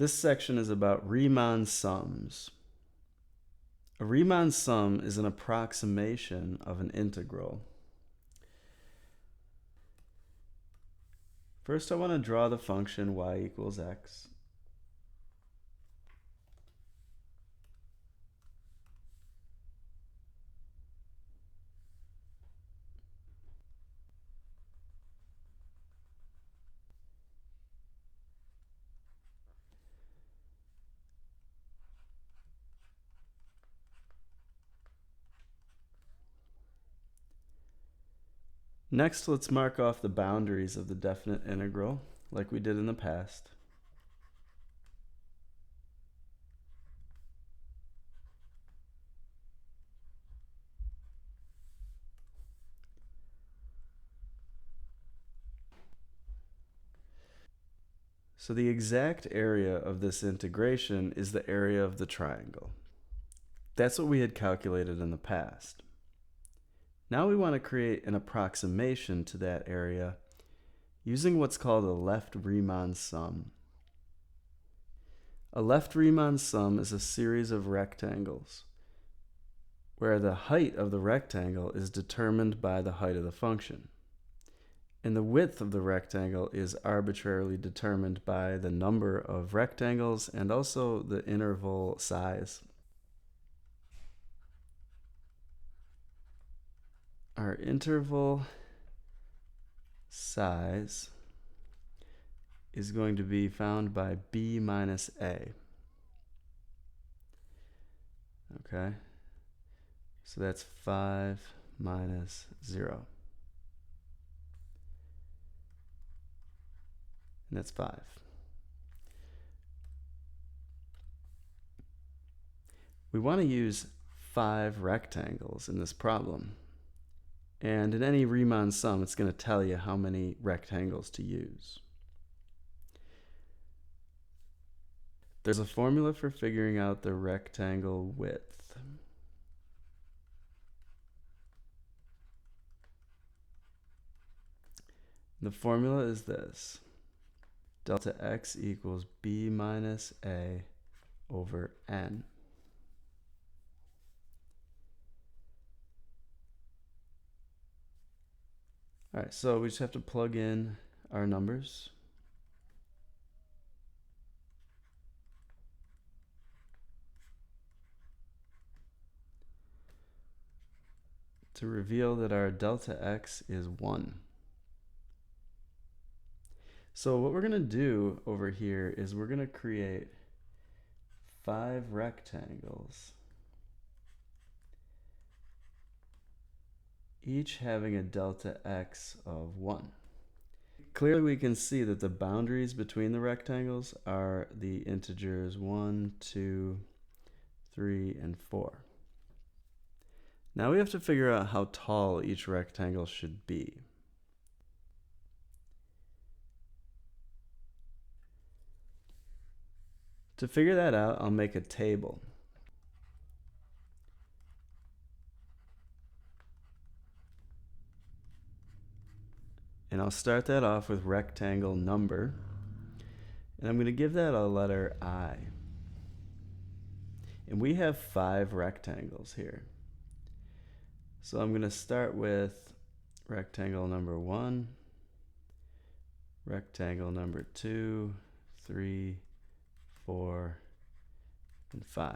This section is about Riemann sums. A Riemann sum is an approximation of an integral. First, I want to draw the function y equals x. Next, let's mark off the boundaries of the definite integral, like we did in the past. So the exact area of this integration is the area of the triangle. That's what we had calculated in the past. Now we want to create an approximation to that area using what's called a left Riemann sum. A left Riemann sum is a series of rectangles where the height of the rectangle is determined by the height of the function. And the width of the rectangle is arbitrarily determined by the number of rectangles and also the interval size. Our interval size is going to be found by b minus a. Okay, so that's 5 minus 0. And that's 5. We want to use 5 rectangles in this problem. And in any Riemann sum, it's going to tell you how many rectangles to use. There's a formula for figuring out the rectangle width. The formula is this. Delta x equals b minus a over n. All right, so we just have to plug in our numbers. To reveal that our delta x is 1. So what we're going to do over here is we're going to create 5 rectangles, each having a delta x of 1. Clearly we can see that the boundaries between the rectangles are the integers 1, 2, 3, and 4. Now we have to figure out how tall each rectangle should be. To figure that out, I'll make a table. And I'll start that off with rectangle number. And I'm going to give that a letter I. And we have 5 rectangles here. So I'm going to start with rectangle number 1, rectangle number 2, 3, 4, and 5.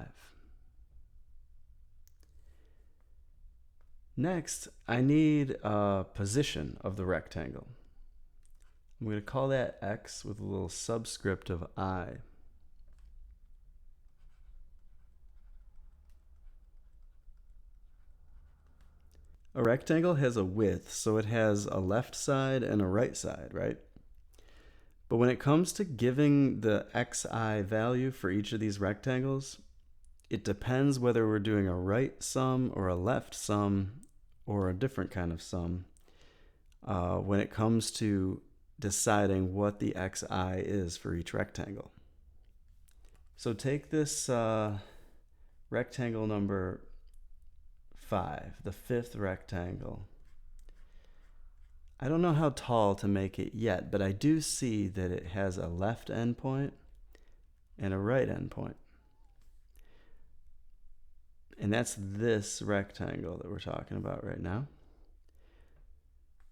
Next, I need a position of the rectangle. I'm going to call that x with a little subscript of I. A rectangle has a width, so it has a left side and a right side, right? But when it comes to giving the xi value for each of these rectangles, it depends whether we're doing a right sum or a left sum or a different kind of sum when it comes to deciding what the xi is for each rectangle. So take this rectangle number 5, the 5th rectangle. I don't know how tall to make it yet, but I do see that it has a left endpoint and a right endpoint. And that's this rectangle that we're talking about right now.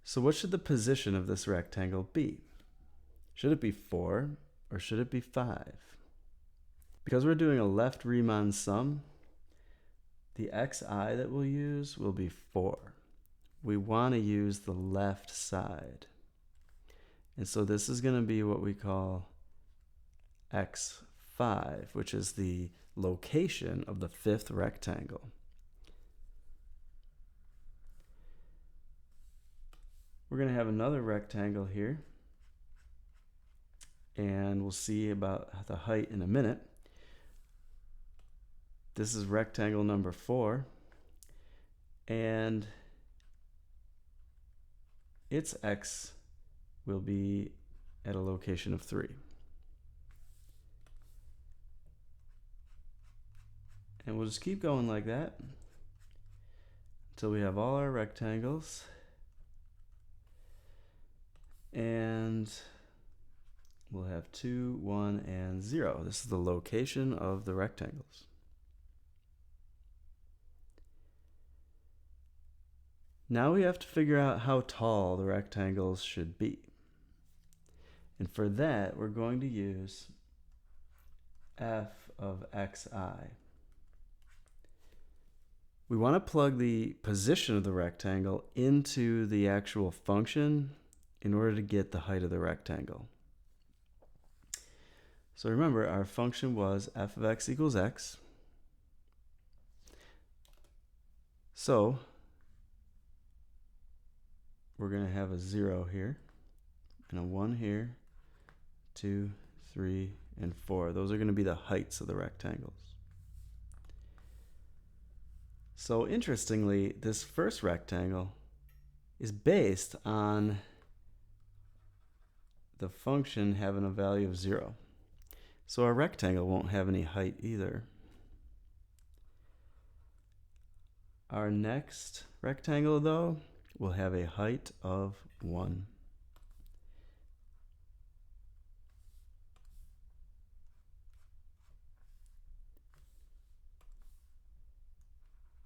So what should the position of this rectangle be? Should it be 4 or should it be 5? Because we're doing a left Riemann sum, the xi that we'll use will be 4. We want to use the left side. And so this is going to be what we call x5, which is the location of the fifth rectangle. We're going to have another rectangle here, and we'll see about the height in a minute. This is rectangle number 4, and its x will be at a location of 3. And we'll just keep going like that until we have all our rectangles. And we'll have 2, 1, and 0. This is the location of the rectangles. Now we have to figure out how tall the rectangles should be. And for that, we're going to use f of xi. We want to plug the position of the rectangle into the actual function in order to get the height of the rectangle. So remember, our function was f of x equals x. So we're going to have a 0 here, and a 1 here, 2, 3, and 4. Those are going to be the heights of the rectangles. So interestingly, this first rectangle is based on the function having a value of 0. So our rectangle won't have any height either. Our next rectangle, though, will have a height of 1.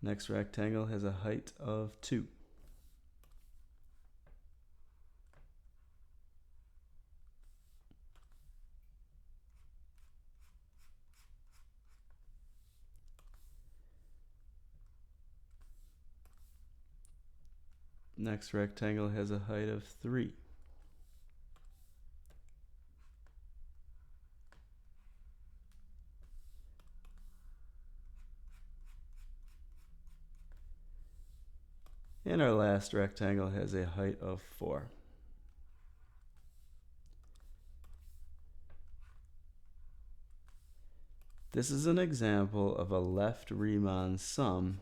Next rectangle has a height of 2. Next rectangle has a height of 3. And our last rectangle has a height of 4. This is an example of a left Riemann sum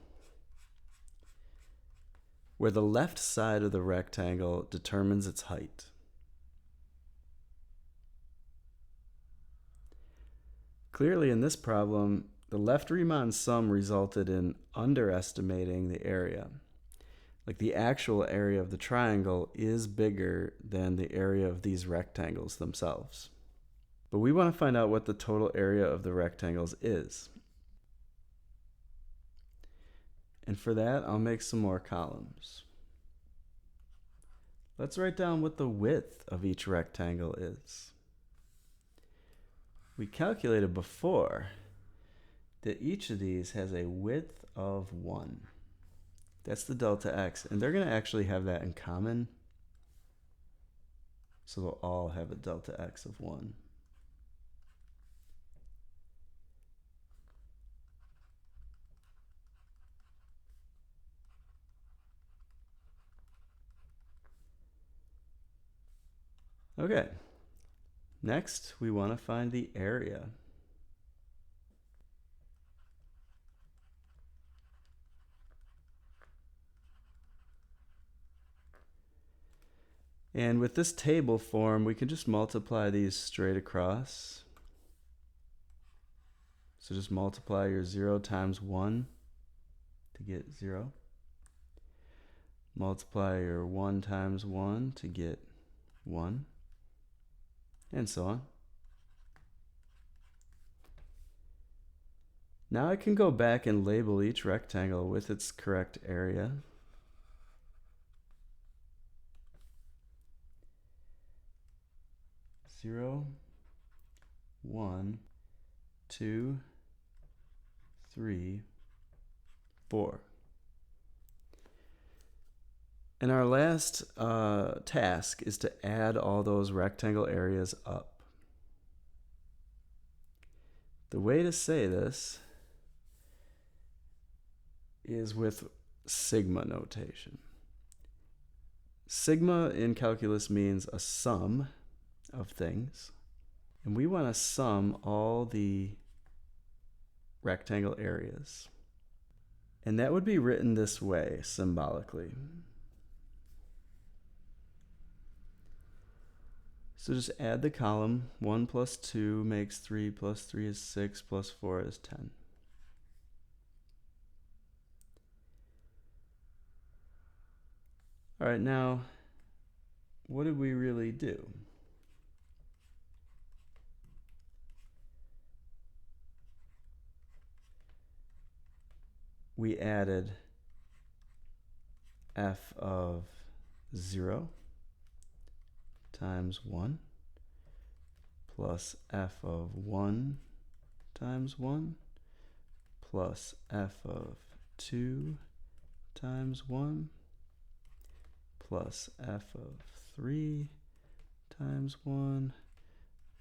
where the left side of the rectangle determines its height. Clearly in this problem, the left Riemann sum resulted in underestimating the area. Like the actual area of the triangle is bigger than the area of these rectangles themselves. But we want to find out what the total area of the rectangles is. And for that, I'll make some more columns. Let's write down what the width of each rectangle is. We calculated before that each of these has a width of 1. That's the delta x, and they're going to actually have that in common. So they'll all have a delta x of 1. Okay, next we want to find the area. And with this table form, we can just multiply these straight across. So just multiply your 0 times 1 to get 0. Multiply your 1 times 1 to get 1. And so on. Now I can go back and label each rectangle with its correct area. Zero, 1, 2, 3, 4. And our last task is to add all those rectangle areas up. The way to say this is with sigma notation. Sigma in calculus means a sum of things. And we want to sum all the rectangle areas. And that would be written this way, symbolically. So just add the column. 1 plus 2 makes 3, plus 3 is 6, plus 4 is 10. All right, now, what did we really do? We added f of 0 times 1 plus f of 1 times 1 plus f of 2 times 1 plus f of 3 times 1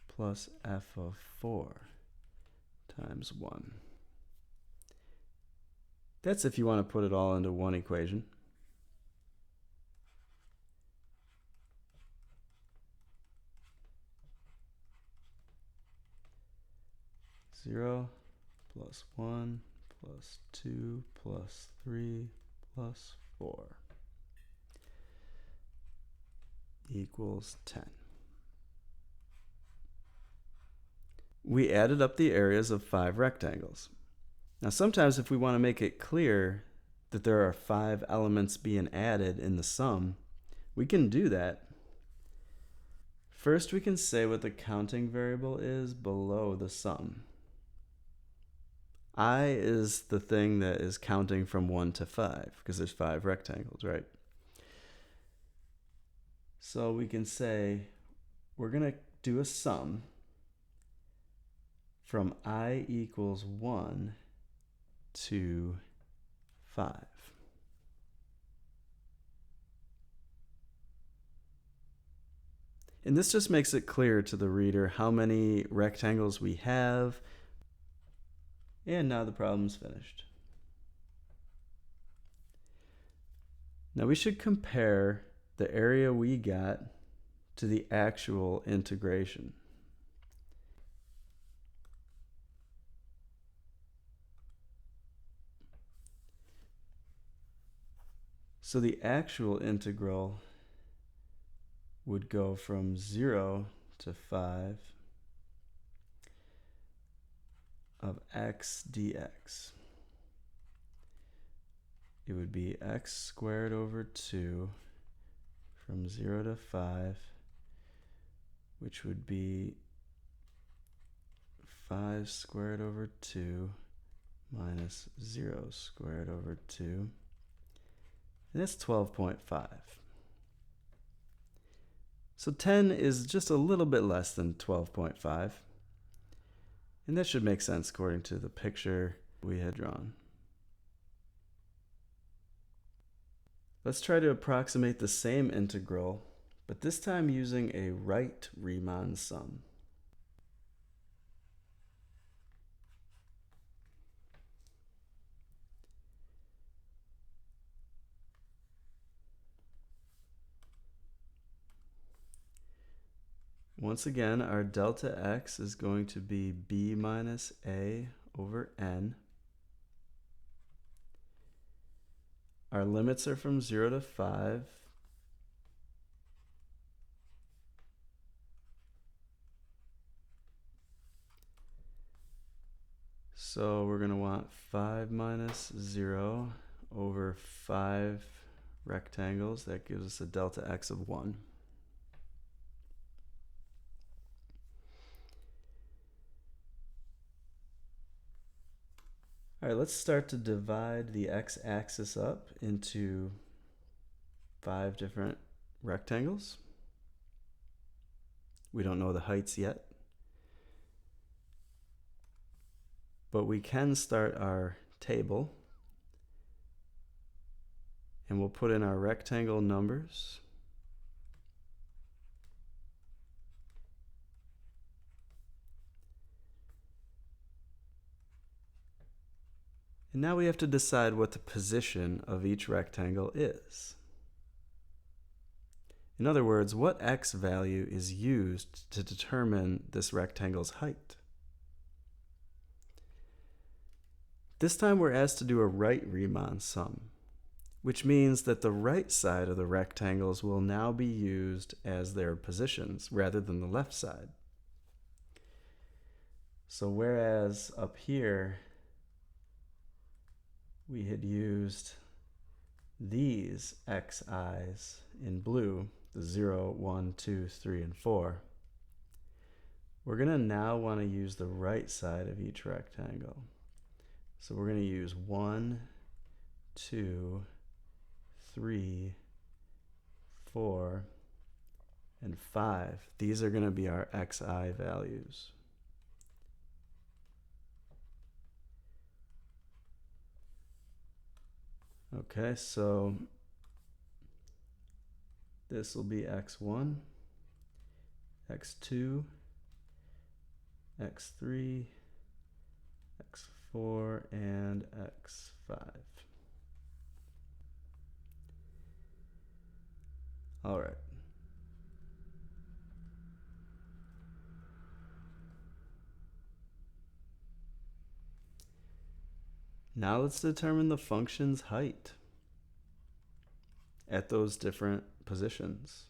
plus f of 4 times 1. That's if you want to put it all into one equation. Zero plus 1 plus 2 plus 3 plus 4 equals 10. We added up the areas of 5 rectangles. Now sometimes if we want to make it clear that there are 5 elements being added in the sum, we can do that. First we can say what the counting variable is below the sum. I is the thing that is counting from 1 to 5 because there's 5 rectangles, right? So we can say we're going to do a sum from I equals 1 to 5. And this just makes it clear to the reader how many rectangles we have. And now the problem's finished. Now we should compare the area we got to the actual integration. So the actual integral would go from 0 to 5 of x dx. It would be x squared over 2 from 0 to 5, which would be 5 squared over 2 minus 0 squared over 2. And that's 12.5. So 10 is just a little bit less than 12.5. And that should make sense according to the picture we had drawn. Let's try to approximate the same integral, but this time using a right Riemann sum. Once again, our delta x is going to be b minus a over n. Our limits are from 0 to 5. So we're going to want 5 minus 0 over 5 rectangles. That gives us a delta x of 1. All right, let's start to divide the x-axis up into 5 different rectangles. We don't know the heights yet, but we can start our table, and we'll put in our rectangle numbers. And now we have to decide what the position of each rectangle is. In other words, what x value is used to determine this rectangle's height? This time we're asked to do a right Riemann sum, which means that the right side of the rectangles will now be used as their positions rather than the left side. So whereas up here we had used these xi's in blue, the 0, 1, 2, 3, and 4, we're going to now want to use the right side of each rectangle. So we're going to use 1, 2, 3, 4, and 5. These are going to be our xi values. Okay, so this will be x1, x2, x3, x4, and x5. All right. Now let's determine the function's height at those different positions.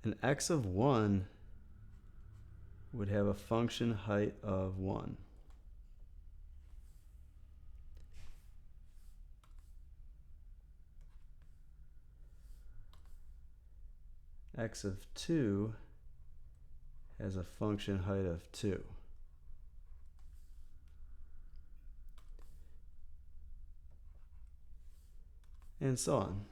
An x of 1 would have a function height of 1. X of 2 has a function height of 2. And so on.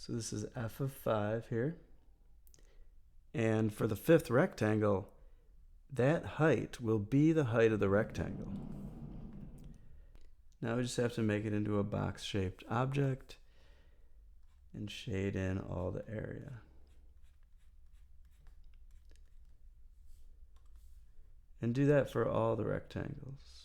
So this is f of 5 here. And for the 5th rectangle, that height will be the height of the rectangle. Now we just have to make it into a box-shaped object and shade in all the area. And do that for all the rectangles.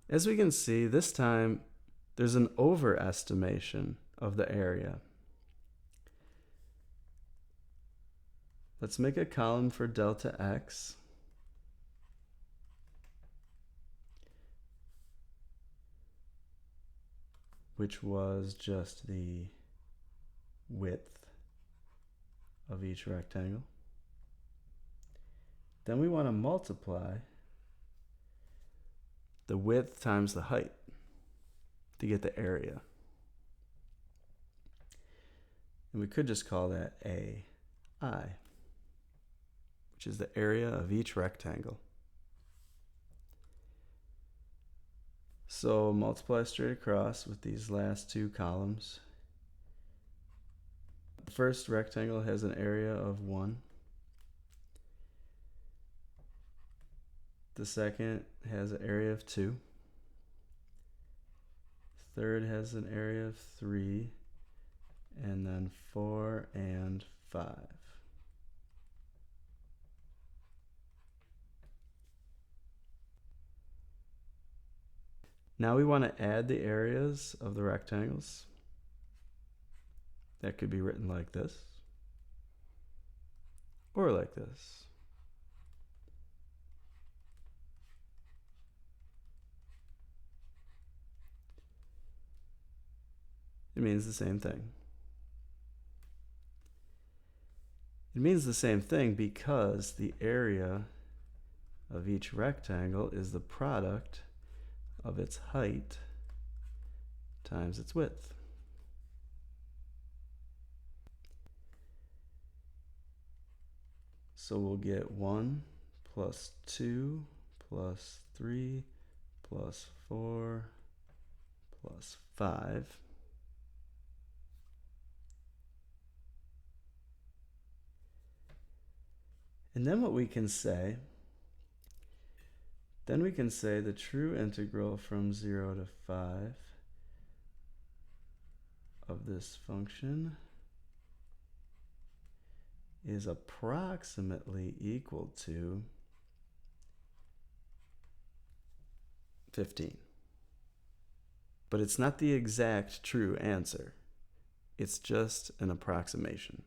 As we can see, this time there's an overestimation of the area. Let's make a column for delta x. Which was just the width of each rectangle. Then we want to multiply the width times the height to get the area. And we could just call that AI, which is the area of each rectangle. So multiply straight across with these last 2 columns The first rectangle has an area of 1. The second has an area of 2. Third has an area of 3. And then 4 and 5. Now we want to add the areas of the rectangles. That could be written like this, or like this. It means the same thing. It means the same thing because the area of each rectangle is the product of its height times its width. So we'll get 1 plus 2 plus 3 plus 4 plus 5. And then what we can say, the true integral from 0 to 5 of this function is approximately equal to 15. But it's not the exact true answer. It's just an approximation.